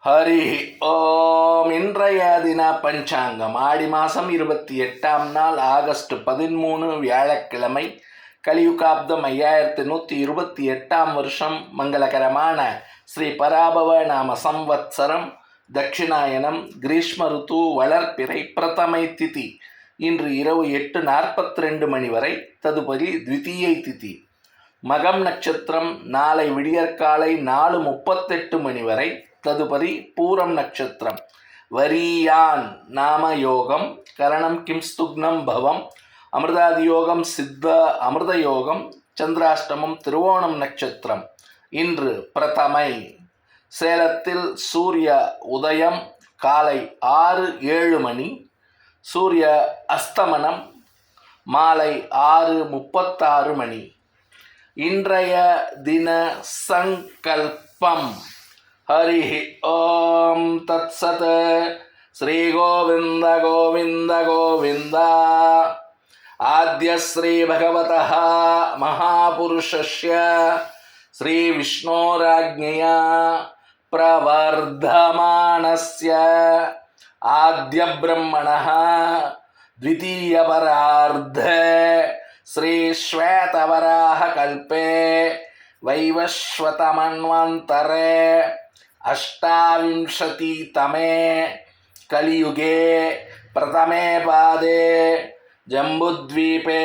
ஹரி ஓம். இன்றைய தின பஞ்சாங்கம் ஆடி மாதம் 28ஆம் நாள் ஆகஸ்ட் 13 வியாழக்கிழமை, கலியுகாப்தம் 5128ஆம் வருஷம், மங்களகரமான ஸ்ரீ பராபவ நாம சம்வத்சரம், தட்சிணாயனம், கிரீஷ்ம ருத்து, வளர்ப்பிறை, பிரதமை திதி. இன்று இரவு 8:42 மணி வரை, ததுபதி த்விதீயை திதி. மகம் நட்சத்திரம் நாளை விடியற்காலை 4:38 மணி வரை, ததுபதி பூரம் நட்சத்திரம். வரியான் நாம யோகம், கரணம் கிம்ஸ்துக்னம் பவம், அமிர்தாதி யோகம், சித்த அமிர்த யோகம், சந்திராஷ்டமம், திருவோணம் நட்சத்திரம். இன்று பிரதமை. சேலத்தில் சூரிய உதயம் காலை 6:07 மணி, சூரிய அஸ்தமனம் மாலை 6:36 மணி. இன்றைய தின சங்கல்பம். ஹரி ஓம் தத்சத். ஸ்ரீ கோவிந்த கோவிந்த கோவிந்த. ஆத்ய ஸ்ரீ பகவதः மகாபுருஷஸ்ய ஸ்ரீ விஷ்ணோராஜ்ஞயா பிரவர்தமானஸ்ய ஆத்ய பிரம்மணः த்விதீயபரார்த்தே ஸ்ரீ ஸ்வேதவராஹ கல்பே வைவஸ்வதமன்வந்தரே அஷ்டாவிंशतितमे कलियुगे प्रथमे पादे जम्बुद्वीपे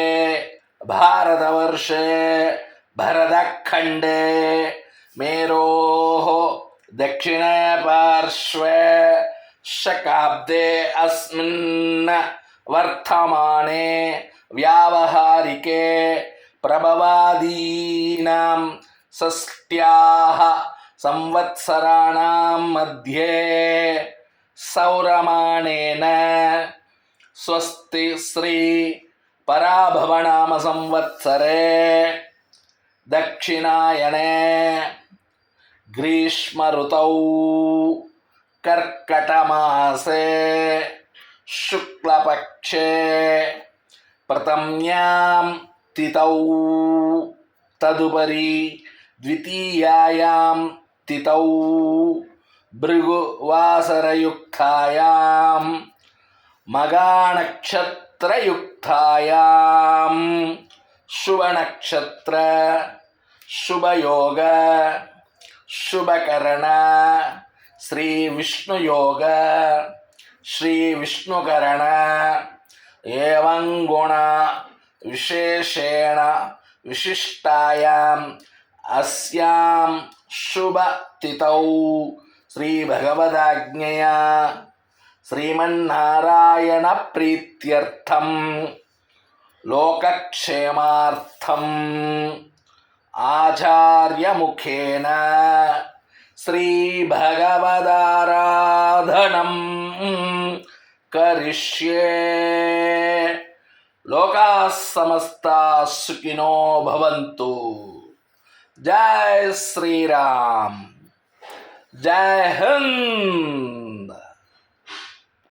भारतवर्षे भरतखण्डे मेरोः दक्षिणे पार्श्वे शकाब्दे अस्मिन् वर्तमाने व्यावहारिके प्रभवादीनां षष्ट्याः संवत्सराणां मध्ये सौरमानेन स्वस्ति श्री पराभवनाम संवत्सरे दक्षिणायने ग्रीष्म ऋतौ कर्कटमासे शुक्लपक्षे प्रथम्यां तिथौ तदुपरि द्वितीयायां तिथौ भृगुवासरयुक्तायां मगानक्षत्रयुक्तायां शुभनक्षत्र शुभयोग शुभकरण श्री विष्णुयोग श्री विष्णुकरण एवं गुण विशेषेण विशिष्टायाम् अस्यां शुभ तिथौ श्री भगवदाज्ञया श्रीमन्नारायण प्रीत्यर्थं लोकक्षेमार्थं आचार्य मुखेन श्री भगवदाराधनं करिष्ये। लोकाः समस्ताः सुखिनो भवन्तु। जय श्री राम, जय हिंद।